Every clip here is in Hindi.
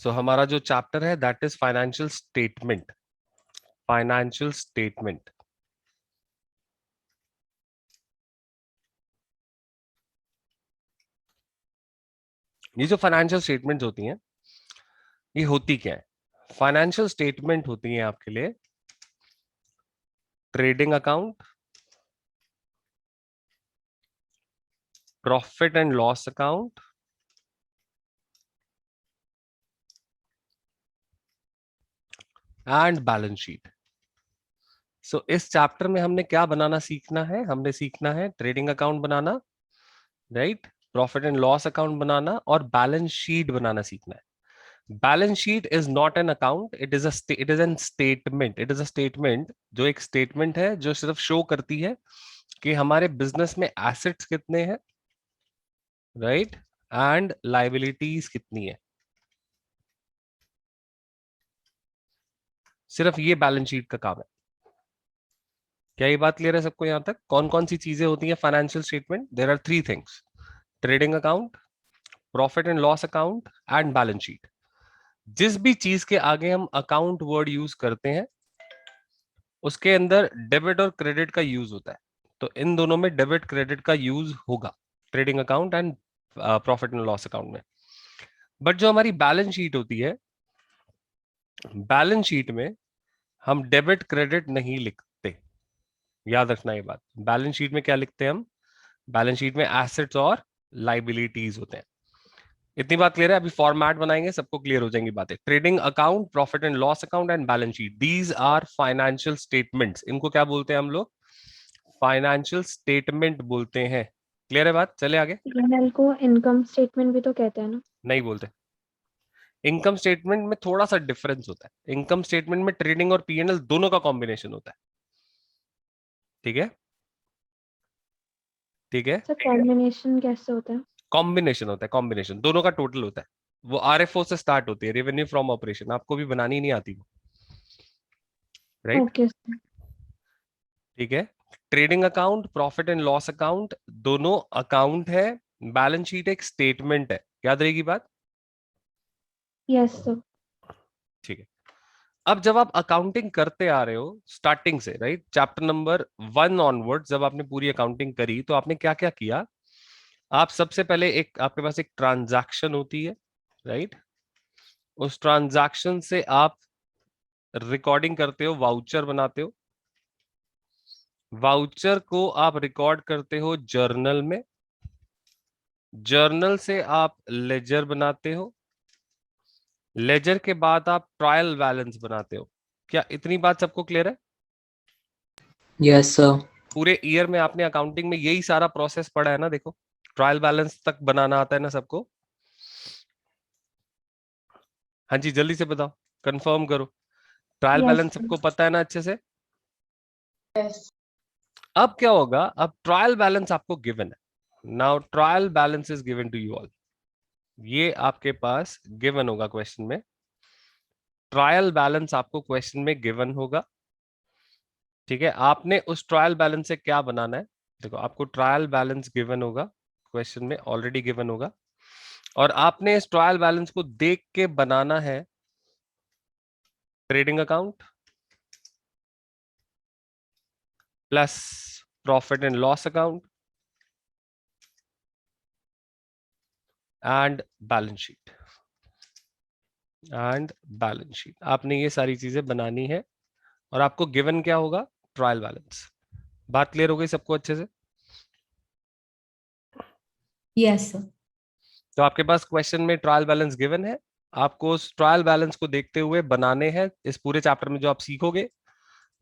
सो हमारा जो चैप्टर है that is financial statement. Financial statement. ये जो फाइनेंशियल स्टेटमेंट्स होती हैं ये होती क्या है? फाइनेंशियल स्टेटमेंट होती है आपके लिए trading account, profit and loss account, and balance sheet. So इस चैप्टर में हमने क्या बनाना सीखना है? हमने सीखना है ट्रेडिंग अकाउंट बनाना, right, profit and loss account बनाना और बैलेंस शीट बनाना सीखना है। Balance sheet is not an account, it is an statement. It is a statement, जो एक स्टेटमेंट है जो सिर्फ शो करती है कि हमारे बिजनेस में एसेट्स कितने हैं, राइट, एंड लाइबिलिटीज कितनी है। सिर्फ ये बैलेंस शीट का काम है। क्या ये बात क्लियर है सबको? यहां तक कौन कौन सी चीजें होती हैं financial statement? There are three things: trading account, profit and loss account and balance sheet. जिस भी चीज के आगे हम अकाउंट वर्ड यूज करते हैं उसके अंदर डेबिट और क्रेडिट का यूज होता है। तो इन दोनों में डेबिट क्रेडिट का यूज होगा, trading account and profit and loss account में। बट जो हमारी बैलेंस शीट होती है, बैलेंस शीट में हम डेबिट क्रेडिट नहीं लिखते। याद रखना ये बात। बैलेंस शीट में क्या लिखते हैं हम? बैलेंस शीट में एसेट्स और लाइबिलिटीज होते हैं। इतनी बात क्लियर है? अभी फॉर्मेट बनाएंगे, सबको क्लियर हो जाएंगी बातें। Trading account, profit and loss account and balance sheet, these are financial statements. इनको क्या बोलते हैं हम लोग? फाइनेंशियल स्टेटमेंट बोलते हैं। क्लियर है बात? चले आगे। पीएनएल को इनकम स्टेटमेंट भी तो कहते हैं ना? नहीं बोलते। इनकम स्टेटमेंट में थोड़ा सा डिफरेंस होता है। इनकम स्टेटमेंट में ट्रेडिंग और पीएनएल दोनों का कॉम्बिनेशन होता है। ठीक है, ठीक है। सर कॉम्बिनेशन कैसे होता है? कॉम्बिनेशन होता है, कॉम्बिनेशन दोनों का टोटल होता है। वो आरएफओ से स्टार्ट होती है, रेवेन्यू फ्रॉम ऑपरेशन। आपको भी बनानी नहीं आती वो, राइट? Okay sir. ठीक है। Trading account, profit and loss account दोनों अकाउंट है, बैलेंस शीट एक स्टेटमेंट है। याद रहेगी बात? Yes sir. ठीक है। अब जब आप अकाउंटिंग करते आ रहे हो स्टार्टिंग से, राइट, चैप्टर नंबर 1 ऑनवर्ड, जब आपने पूरी अकाउंटिंग करी तो आपने क्या क्या किया? आप सबसे पहले एक, आपके पास एक ट्रांजैक्शन होती है, राइट। उस ट्रांजैक्शन से आप रिकॉर्डिंग करते हो, वाउचर बनाते हो। वाउचर को आप रिकॉर्ड करते हो जर्नल में। जर्नल से आप लेजर बनाते हो। लेजर के बाद आप ट्रायल बैलेंस बनाते हो। क्या इतनी बात सबको क्लियर है? Yes sir. पूरे ईयर में आपने अकाउंटिंग में यही सारा प्रोसेस पढ़ा है ना? देखो, ट्रायल बैलेंस तक बनाना आता है ना सबको? हाँ जी, जल्दी से बताओ, कंफर्म करो। Trial yes balance sir. सबको पता है ना अच्छे से? यस। अब क्या होगा? अब ट्रायल बैलेंस आपको गिवन है। Now trial balance is given to you all. ये आपके पास गिवन होगा क्वेश्चन में। ट्रायल बैलेंस आपको क्वेश्चन में गिवन होगा। ठीक है, आपने उस ट्रायल बैलेंस से क्या बनाना है? देखो, आपको ट्रायल बैलेंस गिवन होगा, क्वेश्चन में ऑलरेडी गिवन होगा, और आपने इस ट्रायल बैलेंस को देख के बनाना है trading account plus profit and loss account and balance sheet. And balance sheet आपने ये सारी चीजें बनानी है, और आपको गिवन क्या होगा? Trial balance. बात क्लियर हो गई सबको अच्छे से? Yes sir. तो आपके पास क्वेश्चन में ट्रायल बैलेंस गिवन है, आपको उस ट्रायल बैलेंस को देखते हुए बनाने हैं इस पूरे चैप्टर में जो आप सीखोगे,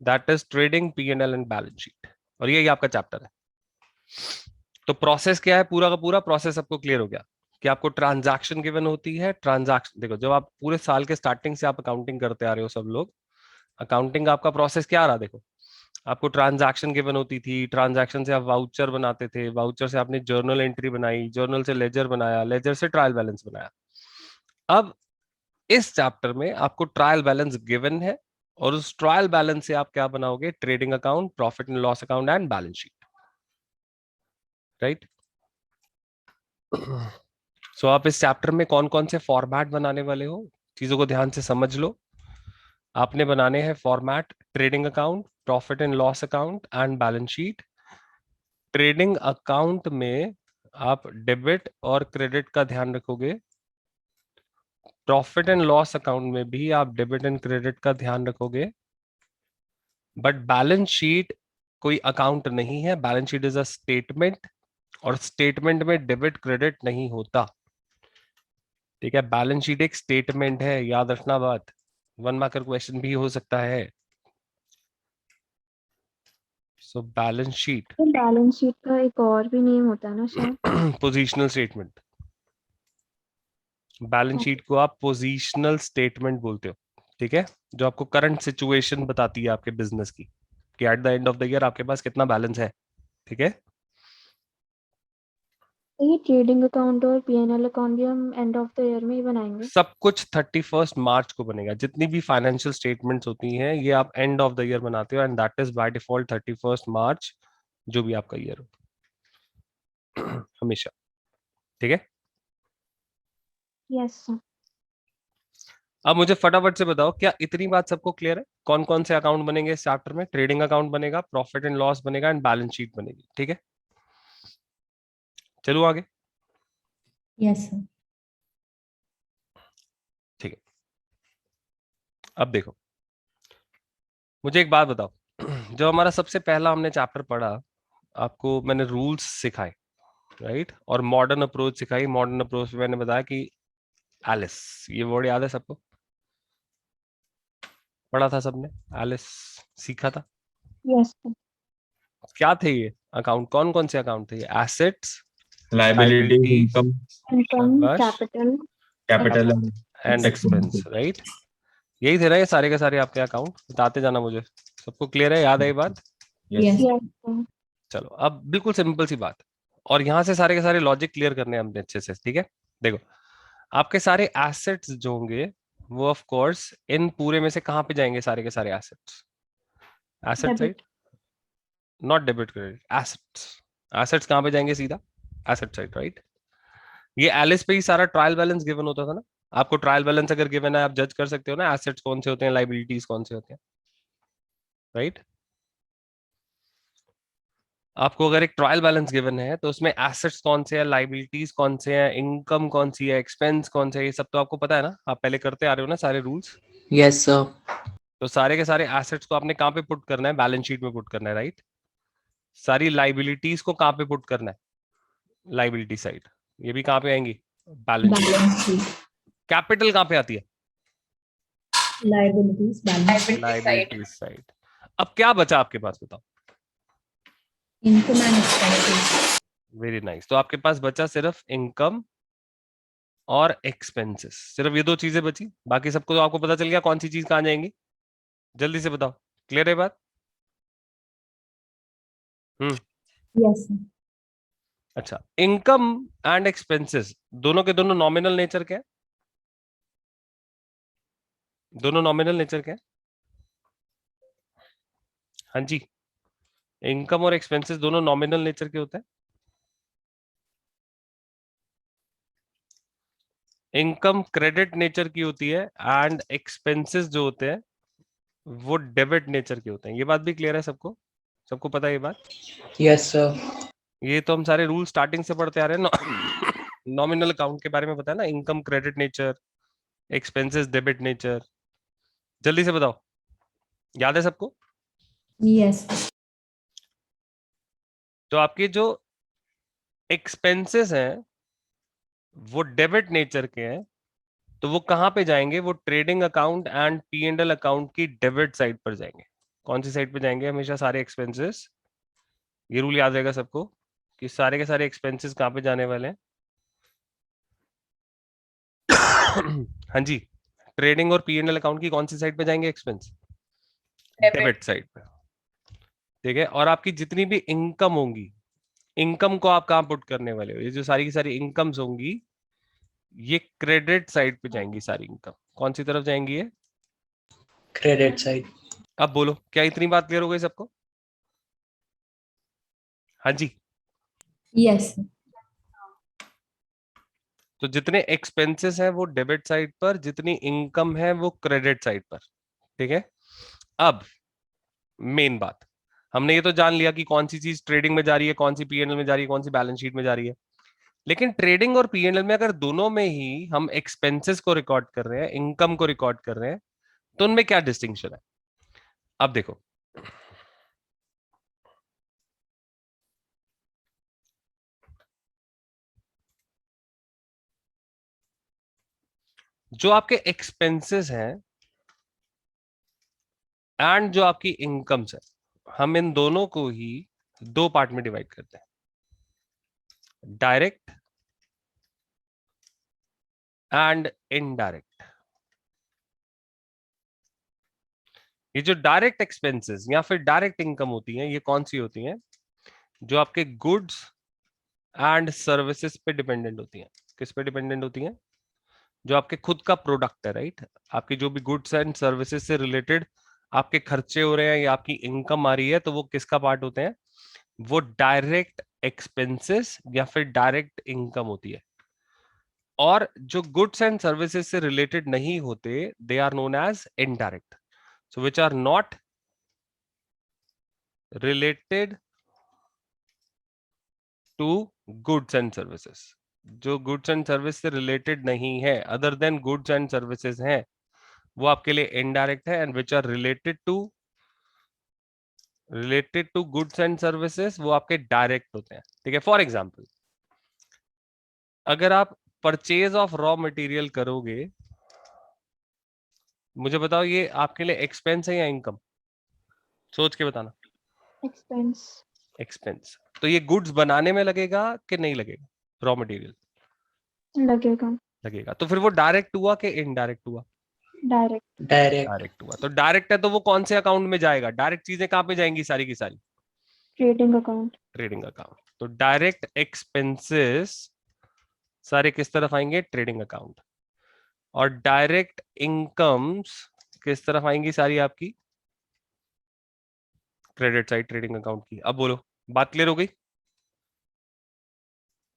that is trading, PNL and balance sheet. और यही आपका चैप्टर है। तो प्रोसेस क्या है? पूरा का पूरा प्रोसेस सबको क्लियर हो गया कि आपको ट्रांजैक्शन गिवन होती है। ट्रांजैक्शन देखो, जब आप पूरे साल के स्टार्टिंग से आप अकाउंटिंग करते आ रहे हो सब लोग, अकाउंटिंग आपका प्रोसेस क्या रहा? देखो, आपको ट्रांजैक्शन गिवन होती थी, ट्रांजैक्शन से आप वाउचर बनाते थे, वाउचर से आपने जर्नल एंट्री बनाई, जर्नल से लेजर बनाया, लेजर से ट्रायल बैलेंस बनाया। अब इस चैप्टर में आपको ट्रायल बैलेंस गिवन है, और उस ट्रायल बैलेंस से आप क्या बनाओगे? Trading account, profit and loss account and balance sheet, right. So आप इस चैप्टर में कौन कौन से फॉर्मेट बनाने वाले हो? चीजों को ध्यान से समझ लो। आपने बनाने हैं format trading account, profit and loss account and balance sheet. Trading account में आप डेबिट और क्रेडिट का ध्यान रखोगे, प्रॉफिट एंड लॉस अकाउंट में भी आप डेबिट एंड क्रेडिट का ध्यान रखोगे, बट बैलेंस शीट कोई अकाउंट नहीं है, balance sheet is a statement, और स्टेटमेंट में डेबिट क्रेडिट नहीं होता। ठीक है, बैलेंस शीट एक स्टेटमेंट है, याद रखना बात। 1 मार्कर क्वेश्चन भी हो सकता है। सो बैलेंस शीट तो बैलेंस शीट का एक और भी नेम होता है ना शायद? Positional statement. बैलेंस शीट को आप पोजीशनल स्टेटमेंट बोलते हो। ठीक है, जो आपको करंट सिचुएशन बताती है आपके बिजनेस की, कि at the end of the year आपके पास कितना बैलेंस है। ठीक है, तो ये ट्रेडिंग अकाउंट और पीएनएल अकाउंट भी हम एंड ऑफ द ईयर में ही बनाएंगे? सब कुछ 31 मार्च को बनेगा। जितनी भी फाइनेंशियल स्टेटमेंट्स होती हैं ये आप एंड ऑफ द ईयर बनाते हो, and that is by default 31 मार्च, जो भी आपका ईयर हो हमेशा। ठीक है, यस सर। अब मुझे फटाफट से बताओ, क्या इतनी बात सबको क्लियर है? कौन कौन से अकाउंट बनेंगे इस चैप्टर में? ट्रेडिंग अकाउंट बनेगा, प्रॉफिट एंड लॉस बनेगा, एंड बैलेंस शीट बनेगी। ठीक है, चलो आगे। Yes, sir. ठीक है, अब देखो, मुझे एक बात बताओ। जो हमारा सबसे पहला हमने चैप्टर पढ़ा, आपको मैंने रूल्स सिखाए, राइट, और मॉडर्न अप्रोच सिखाई। मॉडर्न अप्रोच में मैंने बताया कि एलिस, ये वर्ड याद है सबको? पढ़ा था सबने, एलिस सीखा था। Yes sir. क्या थे ये अकाउंट? कौन कौन से अकाउंट थे ये? Assets, liability, liabilities, income, income, बस, capital, capital, and and expense, expenses. Right. यही थे ना ये सारे के सारे आपके अकाउंट? बताते जाना मुझे। सबको क्लियर है, याद है ये बात? Yes. Yes. Yes sir. चलो, अब बिल्कुल सिंपल सी बात, और यहां से सारे के सारे लॉजिक क्लियर करने हैं हमने अच्छे से। ठीक है, देखो, आपके सारे एसेट्स जो होंगे वो ऑफ कोर्स इन पूरे में से कहां पे जाएंगे? सारे के सारे assets, asset side, debit. Not debit credit, assets. Assets कहां पे जाएंगे? सीधा एसेट साइड, राइट। ये एलिस पे ही सारा ट्रायल बैलेंस गिवन होता था ना। आपको ट्रायल बैलेंस अगर गिवन है, आप जज कर सकते हो ना एसेट्स कौन से होते हैं, लाइबिलिटीज कौन से होते हैं, राइट। आपको अगर एक ट्रायल बैलेंस गिवन है तो उसमें एसेट्स कौन से हैं, लाइबिलिटीज कौन से हैं, इनकम कौन सी है, एक्सपेंस कौन से है, ये सब तो आपको पता है ना, आप पहले करते आ रहे हो ना सारे रूल्स। Yes, sir. तो सारे के सारे एसेट्स को आपने कहाँ पे पुट करना है? बैलेंस शीट में पुट करना है, राइट। सारी लाइबिलिटीज को कहाँ पे पुट करना है? Liability side. ये भी कहाँ पे आएंगी? Balance sheet. Balance sheet. Capital कहाँ पे आती है? Liabilities. Balance sheet. Liabilities side. अब क्या बचा आपके पास, बताओ? Income and expenses. Very nice. तो आपके पास बचा सिर्फ इनकम और एक्सपेंसेस, सिर्फ ये दो चीजें बची। बाकी सबको तो आपको पता चल गया कौन सी चीज कहाँ जाएंगी। जल्दी से बताओ, क्लियर है बात? Yes, sir. अच्छा, इनकम एंड एक्सपेंसेस दोनों के दोनों नॉमिनल नेचर के हैं। दोनों नॉमिनल नेचर के हैं, हाँ जी। इनकम और एक्सपेंसेस दोनों नॉमिनल नेचर के होते हैं। इनकम क्रेडिट नेचर की होती है, एंड एक्सपेंसेस जो होते हैं वो डेबिट नेचर के होते हैं। ये बात भी क्लियर है सबको? सबको पता है ये बात? Yes, sir. ये तो हम सारे रूल स्टार्टिंग से पढ़ते आ रहे हैं। नॉमिनल अकाउंट के बारे में बताया ना, income credit nature, expenses debit nature. जल्दी से बताओ, याद है सबको? Yes. तो आपके जो एक्सपेंसेस हैं वो डेबिट नेचर के हैं, तो वो कहां पे जाएंगे? वो trading account and P and L account की डेबिट साइड पर जाएंगे। कौन सी साइड पे जाएंगे हमेशा सारे एक्सपेंसेस? ये रूल याद रहेगा सबको कि सारे के सारे एक्सपेंसेस कहां पे जाने वाले हैं। हाँ जी, ट्रेडिंग और पी एंड एल अकाउंट की कौन सी साइड पे जाएंगे एक्सपेंस? डेबिट साइड पे। ठीक है, और आपकी जितनी भी इनकम होंगी, इनकम को आप कहां पुट करने वाले हो? ये जो सारी की सारी इनकम्स होंगी ये क्रेडिट साइड पे जाएंगी। सारी इनकम कौन सी तरफ जाएंगी? ये Credit side. अब बोलो, क्या इतनी बात क्लियर हो गई सबको? हाँ जी। Yes, sir. तो जितने एक्सपेंसेस हैं वो डेबिट साइड पर, जितनी इनकम है वो क्रेडिट साइड पर। ठीक है, अब मेन बात, हमने ये तो जान लिया कि कौन सी चीज ट्रेडिंग में जा रही है, कौन सी पीएनएल में जा रही है, कौन सी बैलेंस शीट में जा रही है। लेकिन ट्रेडिंग और पीएनएल में अगर दोनों में ही हम एक्सपेंसेस को रिकॉर्ड कर रहे हैं, इनकम को रिकॉर्ड कर रहे हैं, तो उनमें क्या डिस्टिंक्शन है? अब देखो, जो आपके एक्सपेंसेस हैं एंड जो आपकी इनकम्स है, हम इन दोनों को ही दो पार्ट में डिवाइड करते हैं, डायरेक्ट एंड इनडायरेक्ट। ये जो डायरेक्ट एक्सपेंसेस या फिर डायरेक्ट इनकम होती हैं, ये कौन सी होती हैं? जो आपके गुड्स एंड सर्विसेज पे डिपेंडेंट होती हैं। किस पे डिपेंडेंट होती हैं? जो आपके खुद का प्रोडक्ट है, राइट? आपकी जो भी गुड्स एंड सर्विसेज से रिलेटेड आपके खर्चे हो रहे हैं या आपकी इनकम आ रही है, तो वो किसका पार्ट होते हैं? वो डायरेक्ट एक्सपेंसेस या फिर डायरेक्ट इनकम होती है। और जो गुड्स एंड सर्विसेज से रिलेटेड नहीं होते, they are known as indirect, so which are not related to goods and services. जो गुड्स एंड सर्विस से रिलेटेड नहीं है, other than goods and services हैं, वो आपके लिए इनडायरेक्ट है। And which are related to goods and services, वो आपके डायरेक्ट होते हैं। ठीक है, फॉर एग्जाम्पल, अगर आप परचेज ऑफ रॉ मटेरियल करोगे, मुझे बताओ ये आपके लिए एक्सपेंस है या इनकम? सोच के बताना। एक्सपेंस। एक्सपेंस। तो ये गुड्स बनाने में लगेगा कि नहीं लगेगा? रॉ मटेरियल लगेगा। लगेगा। तो फिर वो डायरेक्ट हुआ कि इनडायरेक्ट हुआ? डायरेक्ट। डायरेक्ट। डायरेक्ट हुआ। तो डायरेक्ट है तो वो कौन से अकाउंट में जाएगा? डायरेक्ट चीजें कहां पे जाएंगी सारी की सारी? Trading account. Trading account. तो डायरेक्ट एक्सपेंसेस सारे किस तरफ आएंगे? Trading account. और डायरेक्ट इनकम्स किस तरफ आएंगी सारी? आपकी क्रेडिट साइड ट्रेडिंग अकाउंट की। अब बोलो, बात क्लियर हो गई?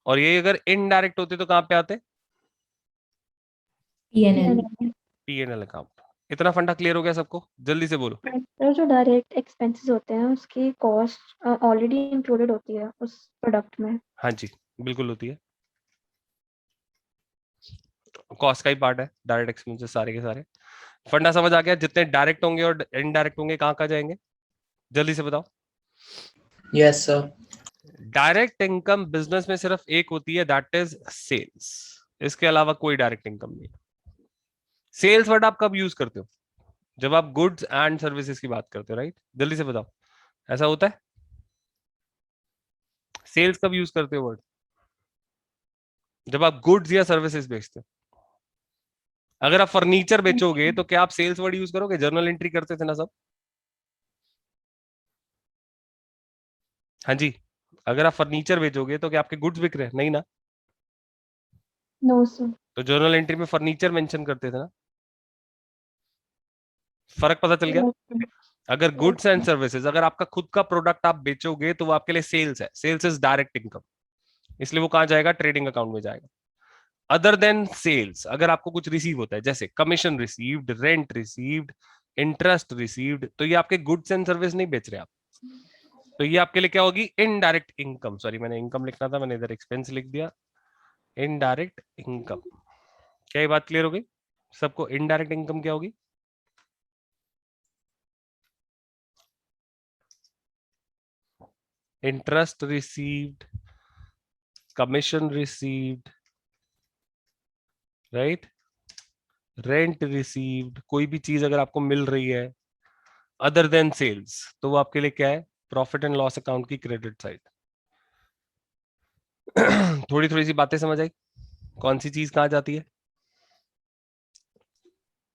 और ये अगर इनडायरेक्ट होते तो कहां पे आते? पीएनएल। PNL account. इतना फंडा क्लियर हो गया सबको? जल्दी से बोलो। सर, जो डायरेक्ट एक्सपेंसेस होते हैं उसकी कॉस्ट ऑलरेडी इंक्लूडेड होती है उस प्रोडक्ट में। हाँ जी, बिल्कुल होती है। कॉस्ट का ही पार्ट है डायरेक्ट एक्सपेंसेस सारे के सारे। फंडा समझ आ गया? जितने डायरेक्ट होंगे और इनडायरेक्ट होंगे कहां कहां जाएंगे? जल्दी से बताओ। Yes sir. Direct income business में सिर्फ एक होती है, दैट इज सेल्स। इसके अलावा कोई डायरेक्ट इनकम नहीं। सेल्स वर्ड आप कब यूज करते हो? जब आप गुड्स एंड सर्विसेज की बात करते हो, राइट? जल्दी से बताओ, ऐसा होता है? सेल्स कब यूज करते हो वर्ड? जब आप गुड्स या सर्विसेज बेचते हो। अगर आप फर्नीचर बेचोगे तो क्या आप सेल्स वर्ड यूज करोगे? जर्नल एंट्री करते थे ना सब? हाँ जी। अगर आप फर्नीचर बेचोगे तो क्या आपके गुड्स बिक रहे हैं? नहीं ना। No sir. तो जर्नल एंट्री में फर्नीचर मेंशन करते थे ना। फर्क पता चल गया? अगर गुड्स एंड सर्विसेज, अगर आपका खुद का प्रोडक्ट आप बेचोगे तो वो आपके लिए सेल्स है। सेल्स इज डायरेक्ट इनकम, इसलिए वो कहां जाएगा? ट्रेडिंग अकाउंट में जाएगा। अदर देन सेल्स, अगर आपको कुछ रिसीव होता है, जैसे commission received, rent received, interest received, तो ये आपके गुड्स एंड सर्विस नहीं बेच रहे आप। तो ये आपके लिए क्या होगी? Indirect income. सॉरी, मैंने इनकम लिखना था, मैंने इधर एक्सपेंस लिख दिया। Indirect income. क्या ये बात क्लियर हो गई सबको? इनडायरेक्ट इनकम क्या होगी? Interest received, commission received, right? Rent received, कोई भी चीज अगर आपको मिल रही है अदर देन सेल्स, तो वो आपके लिए क्या है? प्रॉफिट एंड लॉस अकाउंट की क्रेडिट साइड। थोड़ी थोड़ी सी बातें समझ आई? कौन सी चीज कहां जाती है?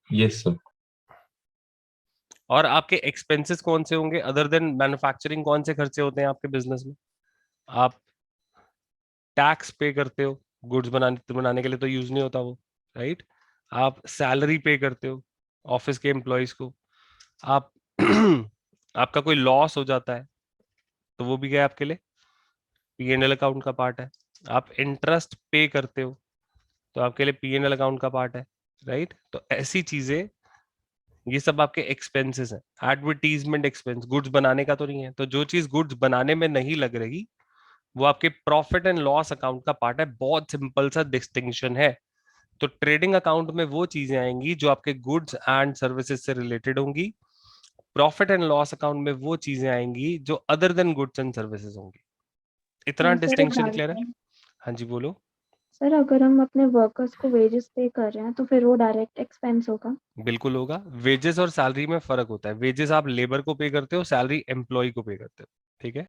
Yes, sir. और आपके एक्सपेंसेस कौन से होंगे अदर देन मैन्युफैक्चरिंग? कौन से खर्चे होते हैं आपके बिजनेस में? आप टैक्स पे करते हो, गुड्स बनाने के लिए तो यूज नहीं होता वो, राइट? आप सैलरी पे करते हो ऑफिस के एम्प्लॉयज को। आप आपका कोई लॉस हो जाता है तो वो भी क्या है आपके लिए? पीएनएल अकाउंट का पार्ट है। आप इंटरेस्ट पे करते हो, तो आपके लिए P&L अकाउंट का पार्ट है, राइट? तो ऐसी चीजें, ये सब आपके एक्सपेंसेस हैं। एडवर्टीजमेंट एक्सपेंस गुड्स बनाने का तो नहीं है, तो जो चीज गुड्स बनाने में नहीं लग रही वो आपके प्रॉफिट एंड लॉस अकाउंट का पार्ट है। बहुत सिंपल सा डिस्टिंक्शन है। तो ट्रेडिंग अकाउंट में वो चीजें आएंगी जो आपके गुड्स एंड सर्विसेज से रिलेटेड होंगी। प्रॉफिट एंड लॉस अकाउंट में वो चीजें आएंगी जो other than goods and services होंगी। इतना सर एक डिस्टिंक्शन डाउट क्लियर है? है। हाँ जी बोलो। सर अगर हम अपने वर्कर्स को वेजेस पे कर रहे हैं तो फिर वो डायरेक्ट एक्सपेंस होगा? बिल्कुल होगा। वेजेस और सैलरी में फर्क होता है। वेजेस आप लेबर को पे करते हो, सैलरी एम्प्लॉय को पे करते हो, ठीक है?